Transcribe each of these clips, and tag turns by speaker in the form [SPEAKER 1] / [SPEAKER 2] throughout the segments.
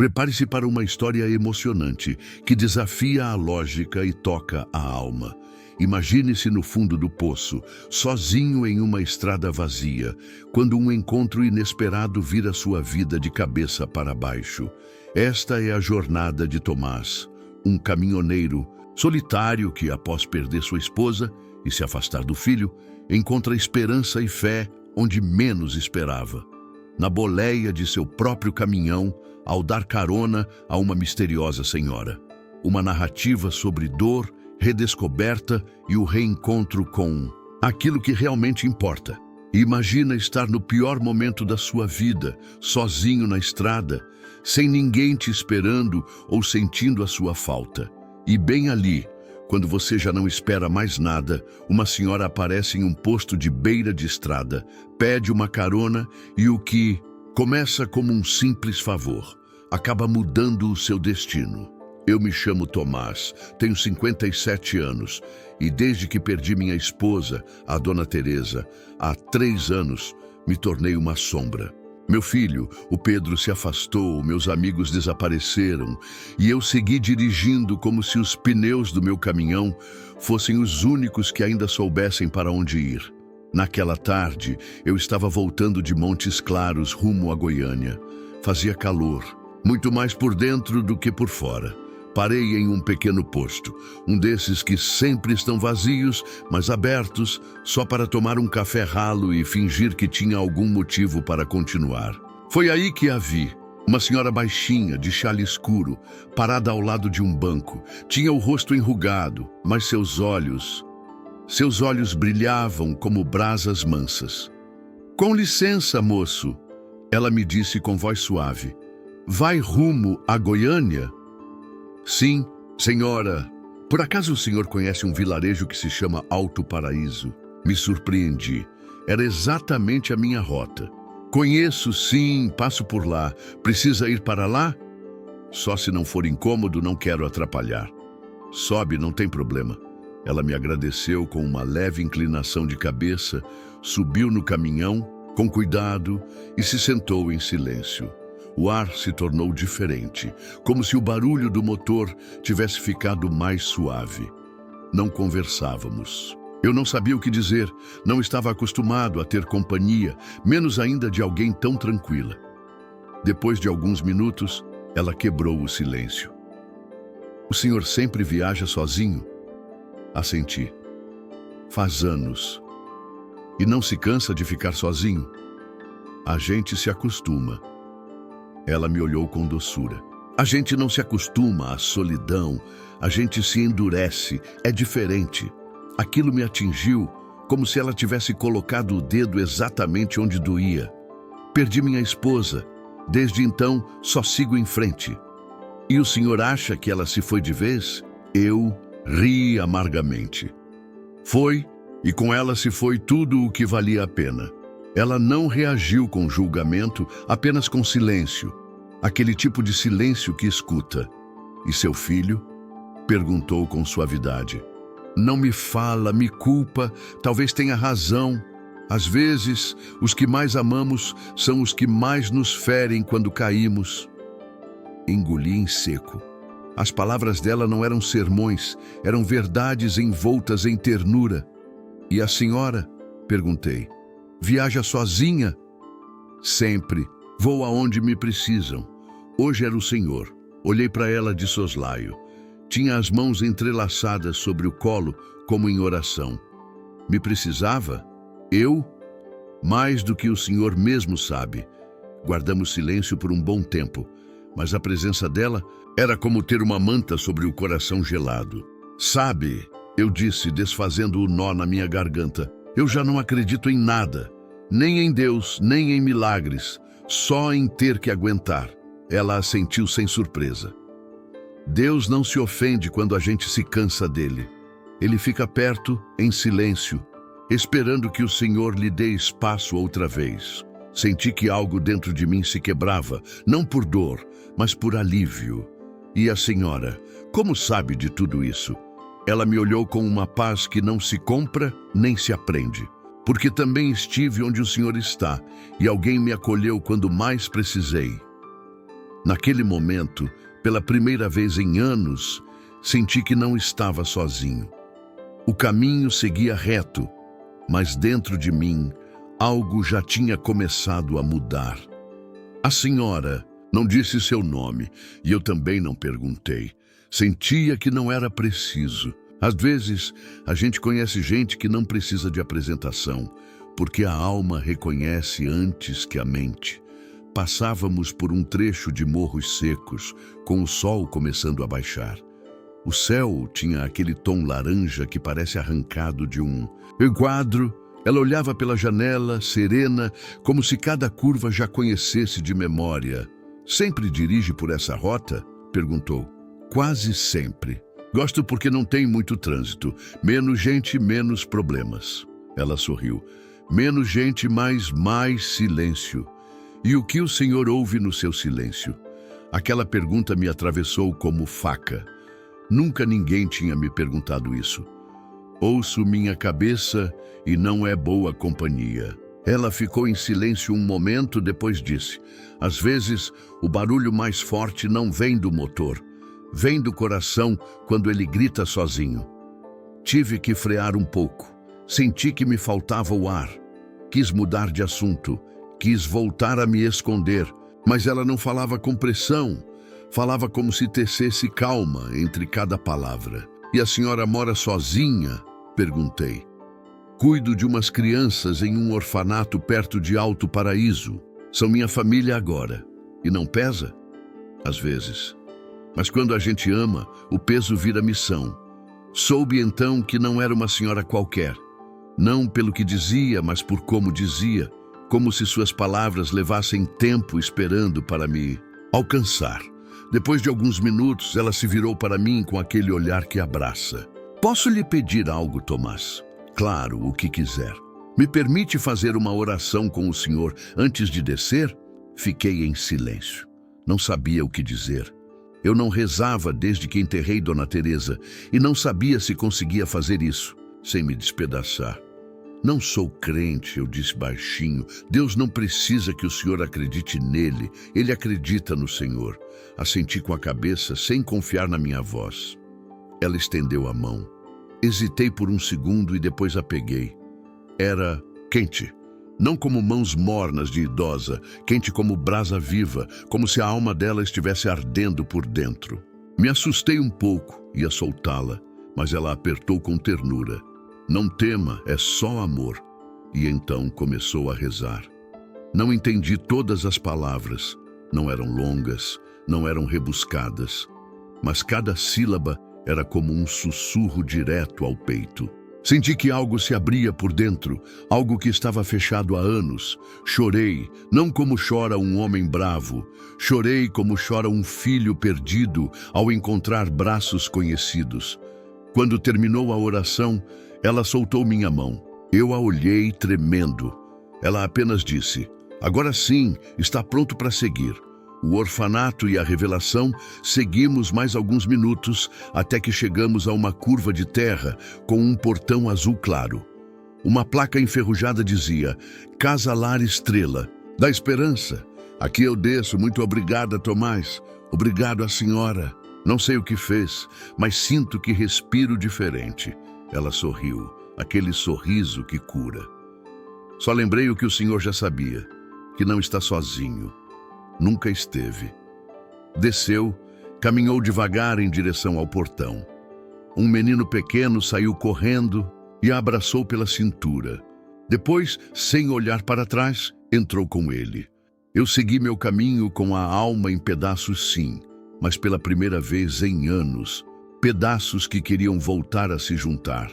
[SPEAKER 1] Prepare-se para uma história emocionante que desafia a lógica e toca a alma. Imagine-se no fundo do poço, sozinho em uma estrada vazia, quando um encontro inesperado vira sua vida de cabeça para baixo. Esta é a jornada de Tomás, um caminhoneiro solitário que, após perder sua esposa e se afastar do filho, encontra esperança e fé onde menos esperava. Na boleia de seu próprio caminhão, ao dar carona a uma misteriosa senhora. Uma narrativa sobre dor, redescoberta e o reencontro com aquilo que realmente importa. Imagina estar no pior momento da sua vida, sozinho na estrada, sem ninguém te esperando ou sentindo a sua falta. E bem ali, quando você já não espera mais nada, uma senhora aparece em um posto de beira de estrada, pede uma carona e o que começa como um simples favor, acaba mudando o seu destino. Eu me chamo Tomás, tenho 57 anos e desde que perdi minha esposa, a Dona Teresa, há 3 anos, me tornei uma sombra. Meu filho, o Pedro, se afastou, meus amigos desapareceram e eu segui dirigindo como se os pneus do meu caminhão fossem os únicos que ainda soubessem para onde ir. Naquela tarde, eu estava voltando de Montes Claros rumo a Goiânia. Fazia calor, muito mais por dentro do que por fora. Parei em um pequeno posto, um desses que sempre estão vazios, mas abertos, só para tomar um café ralo e fingir que tinha algum motivo para continuar. Foi aí que a vi, uma senhora baixinha, de chale escuro, parada ao lado de um banco. Tinha o rosto enrugado, mas seus olhos brilhavam como brasas mansas. "Com licença, moço", ela me disse com voz suave. "Vai rumo a Goiânia?" "Sim, senhora. Por acaso o senhor conhece um vilarejo que se chama Alto Paraíso?" Me surpreendi. Era exatamente a minha rota. "Conheço, sim, passo por lá. Precisa ir para lá?" "Só se não for incômodo, não quero atrapalhar." "Sobe, não tem problema." Ela me agradeceu com uma leve inclinação de cabeça, subiu no caminhão, com cuidado, e se sentou em silêncio. O ar se tornou diferente, como se o barulho do motor tivesse ficado mais suave. Não conversávamos. Eu não sabia o que dizer, não estava acostumado a ter companhia, menos ainda de alguém tão tranquila. Depois de alguns minutos, ela quebrou o silêncio. "O senhor sempre viaja sozinho?" Assenti. "Faz anos. E não se cansa de ficar sozinho?" "A gente se acostuma." Ela me olhou com doçura. "A gente não se acostuma à solidão, a gente se endurece, é diferente." Aquilo me atingiu como se ela tivesse colocado o dedo exatamente onde doía. "Perdi minha esposa. Desde então, só sigo em frente." "E o senhor acha que ela se foi de vez?" Eu ri amargamente. "Foi, e com ela se foi tudo o que valia a pena." Ela não reagiu com julgamento, apenas com silêncio. Aquele tipo de silêncio que escuta. "E seu filho?" perguntou com suavidade. "Não me fala, me culpa, talvez tenha razão. Às vezes, os que mais amamos são os que mais nos ferem quando caímos." Engoli em seco. As palavras dela não eram sermões, eram verdades envoltas em ternura. "E a senhora?" perguntei. "Viaja sozinha?" "Sempre. Vou aonde me precisam." Hoje era o senhor. Olhei para ela de soslaio. Tinha as mãos entrelaçadas sobre o colo, como em oração. "Me precisava? Eu?" "Mais do que o senhor mesmo sabe." Guardamos silêncio por um bom tempo, mas a presença dela era como ter uma manta sobre o coração gelado. "Sabe", eu disse, desfazendo o nó na minha garganta, "eu já não acredito em nada, nem em Deus, nem em milagres, só em ter que aguentar." Ela assentiu sem surpresa. "Deus não se ofende quando a gente se cansa dele. Ele fica perto, em silêncio, esperando que o Senhor lhe dê espaço outra vez." Senti que algo dentro de mim se quebrava, não por dor, mas por alívio. "E a senhora, como sabe de tudo isso?" Ela me olhou com uma paz que não se compra nem se aprende. "Porque também estive onde o senhor está, e alguém me acolheu quando mais precisei." Naquele momento, pela primeira vez em anos, senti que não estava sozinho. O caminho seguia reto, mas dentro de mim, algo já tinha começado a mudar. A senhora não disse seu nome e eu também não perguntei. Sentia que não era preciso. Às vezes, a gente conhece gente que não precisa de apresentação, porque a alma reconhece antes que a mente. Passávamos por um trecho de morros secos, com o sol começando a baixar. O céu tinha aquele tom laranja que parece arrancado de um quadro. Ela olhava pela janela, serena, como se cada curva já conhecesse de memória. "Sempre dirige por essa rota?" perguntou. "Quase sempre. Gosto porque não tem muito trânsito. Menos gente, menos problemas." Ela sorriu. "Menos gente, mas mais silêncio. E o que o senhor ouve no seu silêncio?" Aquela pergunta me atravessou como faca. Nunca ninguém tinha me perguntado isso. "Ouço minha cabeça e não é boa companhia." Ela ficou em silêncio um momento, depois disse: "Às vezes, o barulho mais forte não vem do motor. Vem do coração quando ele grita sozinho." Tive que frear um pouco. Senti que me faltava o ar. Quis mudar de assunto. Quis voltar a me esconder. Mas ela não falava com pressão. Falava como se tecesse calma entre cada palavra. "E a senhora mora sozinha?" perguntei. "Cuido de umas crianças em um orfanato perto de Alto Paraíso. São minha família agora. E não pesa?" "Às vezes. Mas quando a gente ama, o peso vira missão." Soube então que não era uma senhora qualquer. Não pelo que dizia, mas por como dizia. Como se suas palavras levassem tempo esperando para me alcançar. Depois de alguns minutos, ela se virou para mim com aquele olhar que abraça. "Posso lhe pedir algo, Tomás?" "Claro, o que quiser." "Me permite fazer uma oração com o senhor antes de descer?" Fiquei em silêncio. Não sabia o que dizer. Eu não rezava desde que enterrei Dona Teresa e não sabia se conseguia fazer isso, sem me despedaçar. "Não sou crente", eu disse baixinho. "Deus não precisa que o senhor acredite nele. Ele acredita no senhor." Assenti com a cabeça, sem confiar na minha voz. Ela estendeu a mão. Hesitei por um segundo e depois a peguei. Era quente. Não como mãos mornas de idosa, quente como brasa viva, como se a alma dela estivesse ardendo por dentro. Me assustei um pouco, ia soltá-la, mas ela apertou com ternura. "Não tema, é só amor." E então começou a rezar. Não entendi todas as palavras, não eram longas, não eram rebuscadas, mas cada sílaba era como um sussurro direto ao peito. Senti que algo se abria por dentro, algo que estava fechado há anos. Chorei, não como chora um homem bravo. Chorei como chora um filho perdido ao encontrar braços conhecidos. Quando terminou a oração, ela soltou minha mão. Eu a olhei tremendo. Ela apenas disse: "Agora sim, está pronto para seguir." O orfanato e a revelação, seguimos mais alguns minutos até que chegamos a uma curva de terra com um portão azul claro. Uma placa enferrujada dizia: "Casa Lar Estrela, da Esperança." "Aqui eu desço, muito obrigada, Tomás." "Obrigado à senhora." Não sei o que fez, mas sinto que respiro diferente. Ela sorriu, aquele sorriso que cura. Só lembrei o que o senhor já sabia, que não está sozinho. Nunca esteve. Desceu, caminhou devagar em direção ao portão. Um menino pequeno saiu correndo e a abraçou pela cintura. Depois, sem olhar para trás, entrou com ele. Eu segui meu caminho com a alma em pedaços, sim, mas pela primeira vez em anos, pedaços que queriam voltar a se juntar.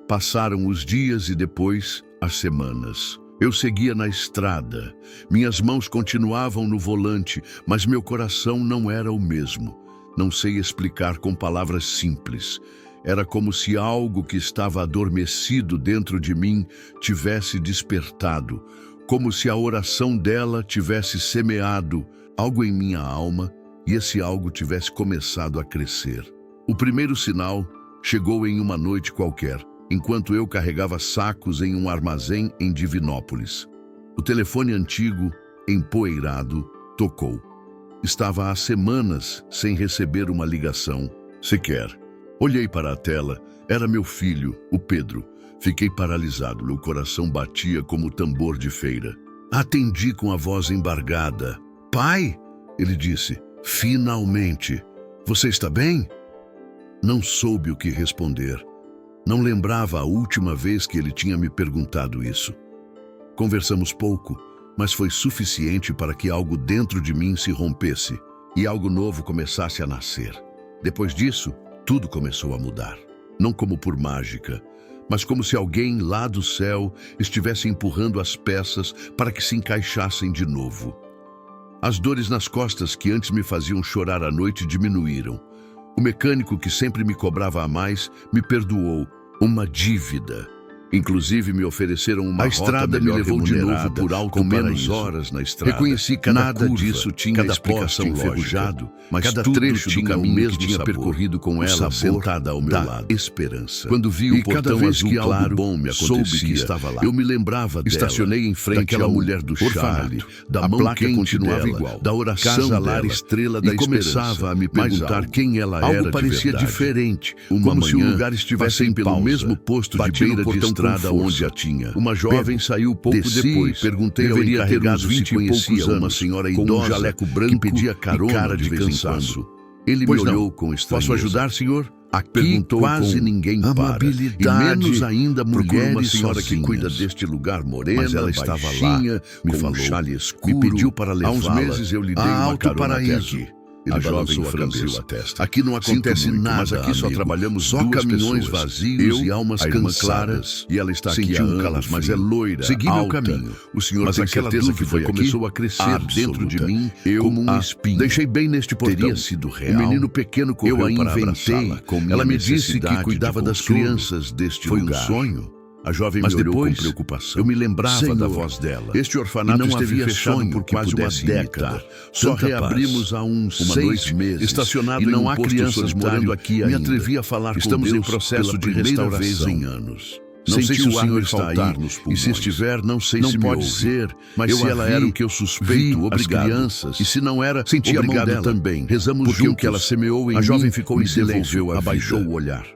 [SPEAKER 1] Passaram os dias e depois as semanas. Eu seguia na estrada. Minhas mãos continuavam no volante, mas meu coração não era o mesmo. Não sei explicar com palavras simples. Era como se algo que estava adormecido dentro de mim tivesse despertado, como se a oração dela tivesse semeado algo em minha alma e esse algo tivesse começado a crescer. O primeiro sinal chegou em uma noite qualquer, enquanto eu carregava sacos em um armazém em Divinópolis. O telefone antigo, empoeirado, tocou. Estava há semanas sem receber uma ligação sequer. Olhei para a tela. Era meu filho, o Pedro. Fiquei paralisado. Meu coração batia como tambor de feira. Atendi com a voz embargada. Pai, ele disse, finalmente. Você está bem? Não soube o que responder. Não lembrava a última vez que ele tinha me perguntado isso. Conversamos pouco, mas foi suficiente para que algo dentro de mim se rompesse e algo novo começasse a nascer. Depois disso, tudo começou a mudar. Não como por mágica, mas como se alguém lá do céu estivesse empurrando as peças para que se encaixassem de novo. As dores nas costas que antes me faziam chorar à noite diminuíram. O mecânico que sempre me cobrava a mais me perdoou. Uma dívida. Inclusive me ofereceram uma estrada me levou de novo por alto com menos horas na estrada. Reconheci cada
[SPEAKER 2] Nada
[SPEAKER 1] curva,
[SPEAKER 2] disso tinha
[SPEAKER 1] cada
[SPEAKER 2] explicação
[SPEAKER 1] poste enferrujado, mas
[SPEAKER 2] Cada
[SPEAKER 1] cada
[SPEAKER 2] trecho
[SPEAKER 1] trecho
[SPEAKER 2] do
[SPEAKER 1] do
[SPEAKER 2] caminho
[SPEAKER 1] caminho
[SPEAKER 2] que
[SPEAKER 1] que
[SPEAKER 2] tinha
[SPEAKER 1] tinha percorrido com
[SPEAKER 2] o
[SPEAKER 1] ela
[SPEAKER 2] sabor
[SPEAKER 1] sentada ao meu
[SPEAKER 2] da
[SPEAKER 1] lado. Esperança.
[SPEAKER 2] Quando vi o
[SPEAKER 1] E cada
[SPEAKER 2] portão
[SPEAKER 1] vez
[SPEAKER 2] azul
[SPEAKER 1] que algo
[SPEAKER 2] claro,
[SPEAKER 1] bom me
[SPEAKER 2] soube
[SPEAKER 1] acontecia,
[SPEAKER 2] que estava lá.
[SPEAKER 1] eu me lembrava dela.
[SPEAKER 2] Estacionei em frente
[SPEAKER 1] daquela
[SPEAKER 2] ao
[SPEAKER 1] mulher do
[SPEAKER 2] orfanato.
[SPEAKER 1] Charlie, da
[SPEAKER 2] A
[SPEAKER 1] mão
[SPEAKER 2] placa
[SPEAKER 1] quente
[SPEAKER 2] continuava
[SPEAKER 1] dela,
[SPEAKER 2] igual.
[SPEAKER 1] da oração
[SPEAKER 2] Casa
[SPEAKER 1] dela,
[SPEAKER 2] Lar Estrela da
[SPEAKER 1] e começava
[SPEAKER 2] Esperança.
[SPEAKER 1] a me
[SPEAKER 2] Mas
[SPEAKER 1] perguntar
[SPEAKER 2] algo-
[SPEAKER 1] quem ela
[SPEAKER 2] algo
[SPEAKER 1] era de
[SPEAKER 2] parecia
[SPEAKER 1] verdade.
[SPEAKER 2] diferente,
[SPEAKER 1] Uma
[SPEAKER 2] como se o
[SPEAKER 1] manhã,
[SPEAKER 2] lugar estivesse
[SPEAKER 1] passei
[SPEAKER 2] em
[SPEAKER 1] pelo
[SPEAKER 2] pausa.
[SPEAKER 1] mesmo posto de
[SPEAKER 2] Bati no
[SPEAKER 1] beira de
[SPEAKER 2] portão com
[SPEAKER 1] estrada
[SPEAKER 2] força.
[SPEAKER 1] onde a tinha.
[SPEAKER 2] Uma jovem
[SPEAKER 1] Pedro,
[SPEAKER 2] saiu pouco
[SPEAKER 1] desci,
[SPEAKER 2] depois.
[SPEAKER 1] perguntei ao
[SPEAKER 2] Deveria ter
[SPEAKER 1] encarregado
[SPEAKER 2] uns 20
[SPEAKER 1] se
[SPEAKER 2] e poucos
[SPEAKER 1] conhecia
[SPEAKER 2] anos,
[SPEAKER 1] uma senhora
[SPEAKER 2] com um
[SPEAKER 1] idosa
[SPEAKER 2] jaleco
[SPEAKER 1] que
[SPEAKER 2] branco
[SPEAKER 1] pedia
[SPEAKER 2] e
[SPEAKER 1] carona
[SPEAKER 2] cara
[SPEAKER 1] de
[SPEAKER 2] de
[SPEAKER 1] vez em
[SPEAKER 2] cansaço.
[SPEAKER 1] quando. Ele
[SPEAKER 2] Pois
[SPEAKER 1] me
[SPEAKER 2] não.
[SPEAKER 1] olhou com estranheza.
[SPEAKER 2] Posso ajudar, senhor?
[SPEAKER 1] Aqui
[SPEAKER 2] Perguntou
[SPEAKER 1] quase
[SPEAKER 2] com
[SPEAKER 1] ninguém para.
[SPEAKER 2] amabilidade.
[SPEAKER 1] E menos ainda
[SPEAKER 2] Procuro uma
[SPEAKER 1] mulheres
[SPEAKER 2] senhora que
[SPEAKER 1] sozinhas.
[SPEAKER 2] cuida deste lugar, morena,
[SPEAKER 1] Mas ela estava
[SPEAKER 2] baixinha,
[SPEAKER 1] lá, me
[SPEAKER 2] com um
[SPEAKER 1] falou,
[SPEAKER 2] chale escuro.
[SPEAKER 1] me pediu para
[SPEAKER 2] Há
[SPEAKER 1] levá-la.
[SPEAKER 2] uns meses eu lhe dei
[SPEAKER 1] a
[SPEAKER 2] uma
[SPEAKER 1] Alto
[SPEAKER 2] carona até
[SPEAKER 1] Paraíso.
[SPEAKER 2] aqui.
[SPEAKER 1] Ele
[SPEAKER 2] A jovem
[SPEAKER 1] balançou a
[SPEAKER 2] franziu
[SPEAKER 1] cabeça.
[SPEAKER 2] a testa.
[SPEAKER 1] Aqui não acontece
[SPEAKER 2] Sinto muito,
[SPEAKER 1] nada,
[SPEAKER 2] mas aqui só
[SPEAKER 1] amigo.
[SPEAKER 2] trabalhamos
[SPEAKER 1] Só
[SPEAKER 2] duas
[SPEAKER 1] caminhões
[SPEAKER 2] pessoas.
[SPEAKER 1] vazios
[SPEAKER 2] Eu,
[SPEAKER 1] e almas
[SPEAKER 2] a irmã
[SPEAKER 1] cansadas.
[SPEAKER 2] Clara,
[SPEAKER 1] E ela está
[SPEAKER 2] senti
[SPEAKER 1] aqui há
[SPEAKER 2] um
[SPEAKER 1] anos,
[SPEAKER 2] calafrio.
[SPEAKER 1] mas é loira,
[SPEAKER 2] Segui meu
[SPEAKER 1] alta.
[SPEAKER 2] caminho.
[SPEAKER 1] O senhor
[SPEAKER 2] Mas
[SPEAKER 1] tem
[SPEAKER 2] aquela
[SPEAKER 1] certeza que
[SPEAKER 2] dúvida
[SPEAKER 1] foi aqui?
[SPEAKER 2] começou a crescer
[SPEAKER 1] Dentro de
[SPEAKER 2] absoluta.
[SPEAKER 1] mim,
[SPEAKER 2] Eu
[SPEAKER 1] como um
[SPEAKER 2] a
[SPEAKER 1] espinho.
[SPEAKER 2] deixei bem neste portão.
[SPEAKER 1] Teria sido real.
[SPEAKER 2] O menino pequeno correu
[SPEAKER 1] Eu a
[SPEAKER 2] para
[SPEAKER 1] inventei.
[SPEAKER 2] abraçá-la, com minha
[SPEAKER 1] Ela me disse que
[SPEAKER 2] necessidade
[SPEAKER 1] cuidava
[SPEAKER 2] de
[SPEAKER 1] das
[SPEAKER 2] consolo.
[SPEAKER 1] crianças deste
[SPEAKER 2] Foi
[SPEAKER 1] lugar.
[SPEAKER 2] um sonho.
[SPEAKER 1] A jovem
[SPEAKER 2] Mas
[SPEAKER 1] me olhou
[SPEAKER 2] depois,
[SPEAKER 1] com preocupação.
[SPEAKER 2] eu me lembrava
[SPEAKER 1] Senhor,
[SPEAKER 2] da voz dela.
[SPEAKER 1] Este orfanato
[SPEAKER 2] E não
[SPEAKER 1] esteve
[SPEAKER 2] havia
[SPEAKER 1] fechado
[SPEAKER 2] sonho
[SPEAKER 1] por
[SPEAKER 2] que
[SPEAKER 1] quase uma
[SPEAKER 2] pudesse
[SPEAKER 1] década.
[SPEAKER 2] imitar.
[SPEAKER 1] Só
[SPEAKER 2] Tanta
[SPEAKER 1] reabrimos
[SPEAKER 2] paz.
[SPEAKER 1] há uns
[SPEAKER 2] Uma
[SPEAKER 1] 6
[SPEAKER 2] noite,
[SPEAKER 1] meses.
[SPEAKER 2] estacionado
[SPEAKER 1] e
[SPEAKER 2] em
[SPEAKER 1] não
[SPEAKER 2] um
[SPEAKER 1] há
[SPEAKER 2] posto
[SPEAKER 1] crianças
[SPEAKER 2] solitário,
[SPEAKER 1] morando aqui
[SPEAKER 2] me
[SPEAKER 1] ainda.
[SPEAKER 2] atrevi a falar com
[SPEAKER 1] Estamos
[SPEAKER 2] Deus
[SPEAKER 1] em processo
[SPEAKER 2] pela
[SPEAKER 1] de
[SPEAKER 2] primeira
[SPEAKER 1] restauração.
[SPEAKER 2] vez em anos.
[SPEAKER 1] Não sei
[SPEAKER 2] Senti
[SPEAKER 1] se
[SPEAKER 2] o
[SPEAKER 1] o
[SPEAKER 2] ar
[SPEAKER 1] Senhor
[SPEAKER 2] me
[SPEAKER 1] está
[SPEAKER 2] faltar
[SPEAKER 1] aí.
[SPEAKER 2] nos
[SPEAKER 1] E
[SPEAKER 2] pulmões.
[SPEAKER 1] se estiver, não sei
[SPEAKER 2] Não
[SPEAKER 1] se me
[SPEAKER 2] pode
[SPEAKER 1] ouve.
[SPEAKER 2] ser, mas
[SPEAKER 1] Eu
[SPEAKER 2] se
[SPEAKER 1] a
[SPEAKER 2] ela
[SPEAKER 1] vi,
[SPEAKER 2] era o que eu suspeito,
[SPEAKER 1] vi
[SPEAKER 2] obrigado.
[SPEAKER 1] as crianças.
[SPEAKER 2] E se não era,
[SPEAKER 1] Senti a mão
[SPEAKER 2] obrigado
[SPEAKER 1] dela.
[SPEAKER 2] também.
[SPEAKER 1] Rezamos
[SPEAKER 2] Porque
[SPEAKER 1] juntos.
[SPEAKER 2] o que ela semeou em
[SPEAKER 1] A jovem
[SPEAKER 2] mim
[SPEAKER 1] ficou
[SPEAKER 2] me
[SPEAKER 1] em silêncio,
[SPEAKER 2] devolveu a
[SPEAKER 1] abaixou
[SPEAKER 2] vida.
[SPEAKER 1] o olhar.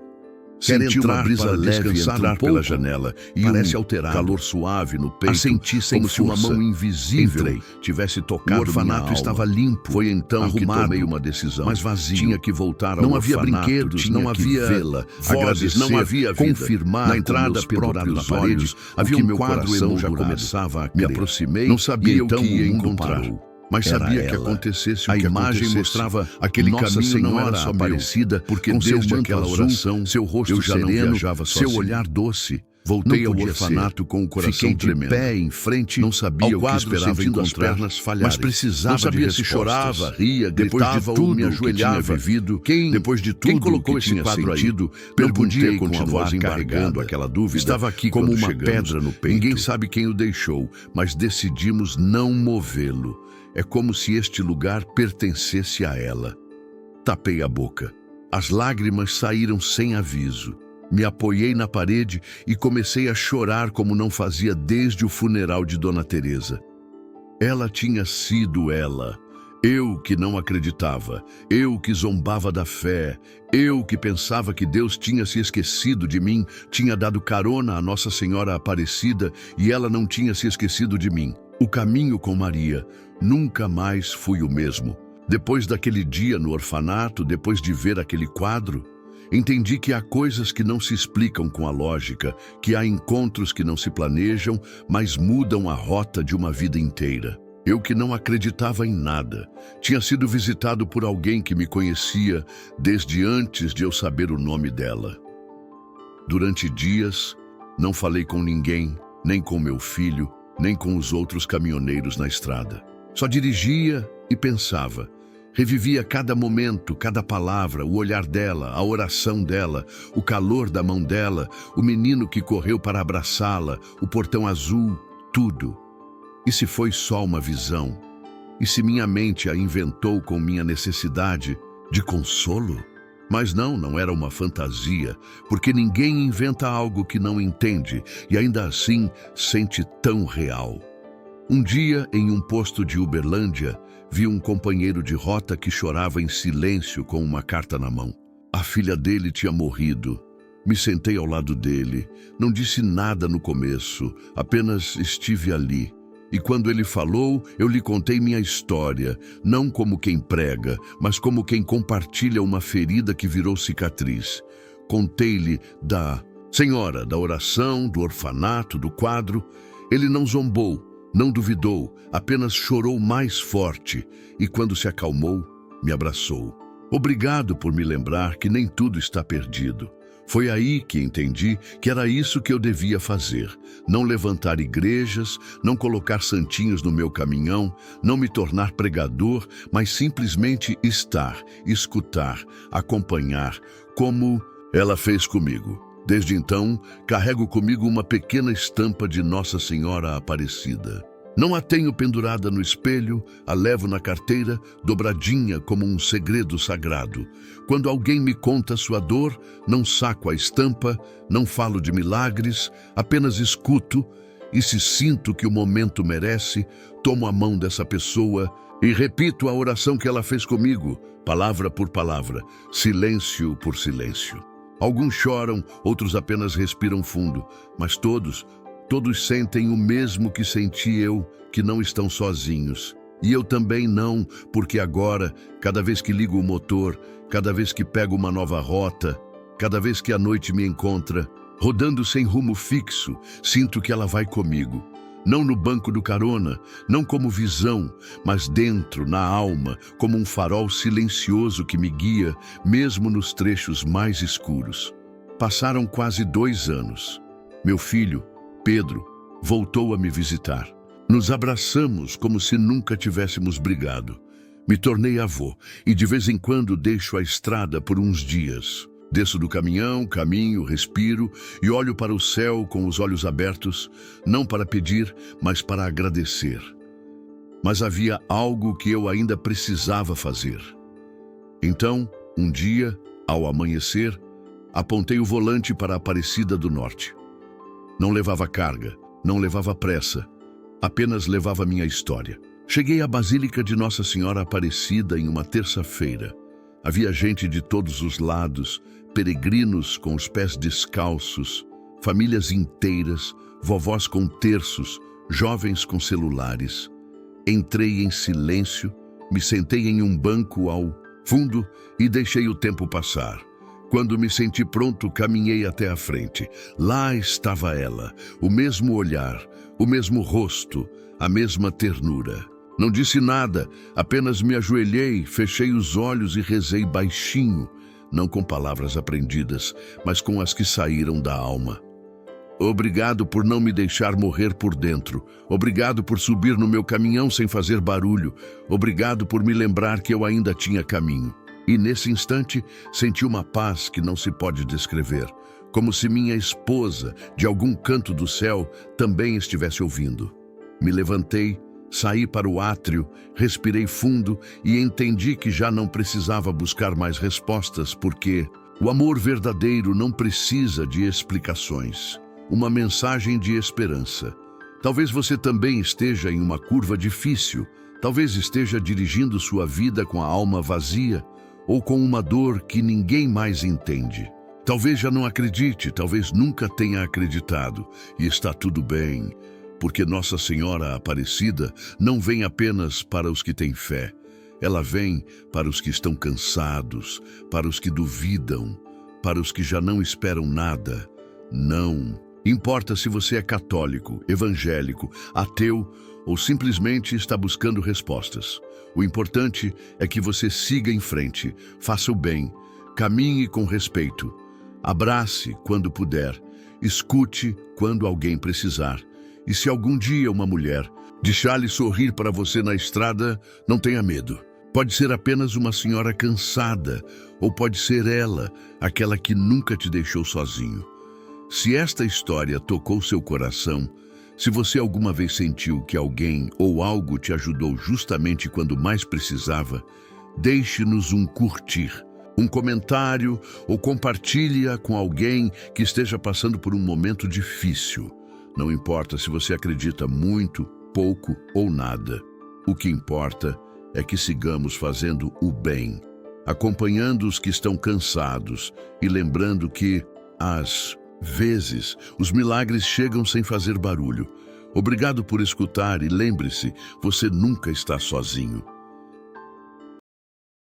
[SPEAKER 2] Quer
[SPEAKER 1] Senti
[SPEAKER 2] entrar
[SPEAKER 1] uma brisa
[SPEAKER 2] para
[SPEAKER 1] leve
[SPEAKER 2] descansar
[SPEAKER 1] entrar
[SPEAKER 2] um
[SPEAKER 1] pela
[SPEAKER 2] pouco?
[SPEAKER 1] janela e
[SPEAKER 2] Parece
[SPEAKER 1] um
[SPEAKER 2] alterado.
[SPEAKER 1] calor suave no peito,
[SPEAKER 2] Senti sem
[SPEAKER 1] como se uma
[SPEAKER 2] força.
[SPEAKER 1] mão invisível
[SPEAKER 2] Entrei.
[SPEAKER 1] tivesse
[SPEAKER 2] O
[SPEAKER 1] tocado
[SPEAKER 2] orfanato
[SPEAKER 1] minha alma.
[SPEAKER 2] estava limpo.
[SPEAKER 1] Foi então que
[SPEAKER 2] arrumado,
[SPEAKER 1] tomei uma decisão.
[SPEAKER 2] mas vazio.
[SPEAKER 1] Tinha que voltar ao
[SPEAKER 2] Não havia
[SPEAKER 1] orfanato,
[SPEAKER 2] brinquedos,
[SPEAKER 1] tinha
[SPEAKER 2] não
[SPEAKER 1] que
[SPEAKER 2] havia
[SPEAKER 1] vê-la,
[SPEAKER 2] vozes,
[SPEAKER 1] agradecer,
[SPEAKER 2] não havia vida.
[SPEAKER 1] confirmar
[SPEAKER 2] Na
[SPEAKER 1] com
[SPEAKER 2] entrada,
[SPEAKER 1] meus
[SPEAKER 2] pendurado
[SPEAKER 1] próprios
[SPEAKER 2] na parede,
[SPEAKER 1] olhos
[SPEAKER 2] havia
[SPEAKER 1] o que
[SPEAKER 2] um
[SPEAKER 1] meu
[SPEAKER 2] quadro
[SPEAKER 1] coração já
[SPEAKER 2] emoldurado.
[SPEAKER 1] começava a
[SPEAKER 2] Me
[SPEAKER 1] crer.
[SPEAKER 2] aproximei
[SPEAKER 1] Não sabia
[SPEAKER 2] e
[SPEAKER 1] o
[SPEAKER 2] então
[SPEAKER 1] que ia
[SPEAKER 2] o mundo
[SPEAKER 1] encontrar.
[SPEAKER 2] parou.
[SPEAKER 1] Mas
[SPEAKER 2] Era
[SPEAKER 1] sabia que
[SPEAKER 2] ela.
[SPEAKER 1] acontecesse
[SPEAKER 2] A
[SPEAKER 1] o que
[SPEAKER 2] imagem
[SPEAKER 1] acontecesse.
[SPEAKER 2] mostrava
[SPEAKER 1] Aquele
[SPEAKER 2] Nossa
[SPEAKER 1] caminho
[SPEAKER 2] Senhora
[SPEAKER 1] não era só
[SPEAKER 2] Aparecida,
[SPEAKER 1] porque
[SPEAKER 2] com seu
[SPEAKER 1] desde
[SPEAKER 2] manto
[SPEAKER 1] aquela
[SPEAKER 2] azul,
[SPEAKER 1] oração,
[SPEAKER 2] seu rosto
[SPEAKER 1] eu já não
[SPEAKER 2] sereno,
[SPEAKER 1] viajava
[SPEAKER 2] seu
[SPEAKER 1] sozinho.
[SPEAKER 2] olhar doce.
[SPEAKER 1] Voltei
[SPEAKER 2] Não
[SPEAKER 1] ao
[SPEAKER 2] podia
[SPEAKER 1] orfanato
[SPEAKER 2] ser.
[SPEAKER 1] com o coração
[SPEAKER 2] Fiquei de
[SPEAKER 1] tremendo.
[SPEAKER 2] pé em frente,
[SPEAKER 1] Não sabia
[SPEAKER 2] ao
[SPEAKER 1] o que
[SPEAKER 2] quadro,
[SPEAKER 1] esperava
[SPEAKER 2] sentindo as
[SPEAKER 1] encontrar,
[SPEAKER 2] pernas falharem.
[SPEAKER 1] mas precisava
[SPEAKER 2] Não sabia
[SPEAKER 1] de
[SPEAKER 2] se
[SPEAKER 1] respostas.
[SPEAKER 2] chorava, ria,
[SPEAKER 1] Depois de
[SPEAKER 2] gritava ou
[SPEAKER 1] tudo
[SPEAKER 2] me
[SPEAKER 1] o que tinha
[SPEAKER 2] ajoelhava.
[SPEAKER 1] vivido,
[SPEAKER 2] Quem,
[SPEAKER 1] depois de
[SPEAKER 2] quem
[SPEAKER 1] tudo
[SPEAKER 2] colocou
[SPEAKER 1] que
[SPEAKER 2] esse
[SPEAKER 1] tinha
[SPEAKER 2] quadro
[SPEAKER 1] sentido,
[SPEAKER 2] aí? Não
[SPEAKER 1] perguntei
[SPEAKER 2] podia
[SPEAKER 1] com a
[SPEAKER 2] continuar
[SPEAKER 1] voz
[SPEAKER 2] carregando
[SPEAKER 1] carregada.
[SPEAKER 2] aquela dúvida.
[SPEAKER 1] Estava aqui
[SPEAKER 2] como
[SPEAKER 1] quando
[SPEAKER 2] uma
[SPEAKER 1] chegamos.
[SPEAKER 2] pedra no peito.
[SPEAKER 1] Ninguém sabe quem o deixou, mas decidimos não movê-lo. É como se este lugar pertencesse a ela. Tapei a boca. As lágrimas saíram sem aviso. Me apoiei na parede e comecei a chorar como não fazia desde o funeral de Dona Teresa. Ela tinha sido ela. Eu que não acreditava, eu que zombava da fé, eu que pensava que Deus tinha se esquecido de mim, tinha dado carona à Nossa Senhora Aparecida e ela não tinha se esquecido de mim. O caminho com Maria, nunca mais fui o mesmo. Depois daquele dia no orfanato, depois de ver aquele quadro, entendi que há coisas que não se explicam com a lógica, que há encontros que não se planejam, mas mudam a rota de uma vida inteira. Eu que não acreditava em nada, tinha sido visitado por alguém que me conhecia desde antes de eu saber o nome dela. Durante dias, não falei com ninguém, nem com meu filho, nem com os outros caminhoneiros na estrada. Só dirigia e pensava. Revivia cada momento, cada palavra, o olhar dela, a oração dela, o calor da mão dela, o menino que correu para abraçá-la, o portão azul, tudo. E se foi só uma visão? E se minha mente a inventou com minha necessidade de consolo? Mas não era uma fantasia, porque ninguém inventa algo que não entende e ainda assim sente tão real. Um dia, em um posto de Uberlândia, vi um companheiro de rota que chorava em silêncio com uma carta na mão. A filha dele tinha morrido. Me sentei ao lado dele. Não disse nada no começo, apenas estive ali. E quando ele falou, eu lhe contei minha história, não como quem prega, mas como quem compartilha uma ferida que virou cicatriz. Contei-lhe da senhora, da oração, do orfanato, do quadro. Ele não zombou, não duvidou, apenas chorou mais forte e, quando se acalmou, me abraçou. Obrigado por me lembrar que nem tudo está perdido. Foi aí que entendi que era isso que eu devia fazer. Não levantar igrejas, não colocar santinhos no meu caminhão, não me tornar pregador, mas simplesmente estar, escutar, acompanhar, como ela fez comigo. Desde então, carrego comigo uma pequena estampa de Nossa Senhora Aparecida. Não a tenho pendurada no espelho, a levo na carteira, dobradinha como um segredo sagrado. Quando alguém me conta sua dor, não saco a estampa, não falo de milagres, apenas escuto e, se sinto que o momento merece, tomo a mão dessa pessoa e repito a oração que ela fez comigo, palavra por palavra, silêncio por silêncio. Alguns choram, outros apenas respiram fundo, mas todos sentem o mesmo que senti eu, que não estão sozinhos. E eu também não, porque agora, cada vez que ligo o motor, cada vez que pego uma nova rota, cada vez que a noite me encontra, rodando sem rumo fixo, sinto que ela vai comigo. Não no banco do carona, não como visão, mas dentro, na alma, como um farol silencioso que me guia, mesmo nos trechos mais escuros. Passaram quase 2 anos. Meu filho, Pedro, voltou a me visitar. Nos abraçamos como se nunca tivéssemos brigado. Me tornei avô e de vez em quando deixo a estrada por uns dias. Desço do caminhão, caminho, respiro e olho para o céu com os olhos abertos, não para pedir, mas para agradecer. Mas havia algo que eu ainda precisava fazer. Então, um dia, ao amanhecer, apontei o volante para a Aparecida do Norte. Não levava carga, não levava pressa, apenas levava minha história. Cheguei à Basílica de Nossa Senhora Aparecida em uma terça-feira. Havia gente de todos os lados, peregrinos com os pés descalços, famílias inteiras, vovós com terços, jovens com celulares. Entrei em silêncio, me sentei em um banco ao fundo e deixei o tempo passar. Quando me senti pronto, caminhei até a frente. Lá estava ela, o mesmo olhar, o mesmo rosto, a mesma ternura. Não disse nada, apenas me ajoelhei, fechei os olhos e rezei baixinho, não com palavras aprendidas, mas com as que saíram da alma. Obrigado por não me deixar morrer por dentro. Obrigado por subir no meu caminhão sem fazer barulho. Obrigado por me lembrar que eu ainda tinha caminho. E nesse instante, senti uma paz que não se pode descrever, como se minha esposa, de algum canto do céu, também estivesse ouvindo. Me levantei, saí para o átrio, respirei fundo e entendi que já não precisava buscar mais respostas, porque o amor verdadeiro não precisa de explicações. Uma mensagem de esperança. Talvez você também esteja em uma curva difícil, talvez esteja dirigindo sua vida com a alma vazia, ou com uma dor que ninguém mais entende. Talvez já não acredite, talvez nunca tenha acreditado, e está tudo bem, porque Nossa Senhora Aparecida não vem apenas para os que têm fé, ela vem para os que estão cansados, para os que duvidam, para os que já não esperam nada. Não importa se você é católico, evangélico, ateu ou simplesmente está buscando respostas. O importante é que você siga em frente, faça o bem, caminhe com respeito, abrace quando puder, escute quando alguém precisar. E se algum dia uma mulher deixar-lhe sorrir para você na estrada, não tenha medo. Pode ser apenas uma senhora cansada, ou pode ser ela, aquela que nunca te deixou sozinho. Se esta história tocou seu coração, se você alguma vez sentiu que alguém ou algo te ajudou justamente quando mais precisava, deixe-nos um curtir, um comentário ou compartilhe-a com alguém que esteja passando por um momento difícil. Não importa se você acredita muito pouco ou nada. O que importa é que sigamos fazendo o bem, acompanhando os que estão cansados e lembrando que, às vezes, os milagres chegam sem fazer barulho. Obrigado por escutar e lembre-se, você nunca está sozinho.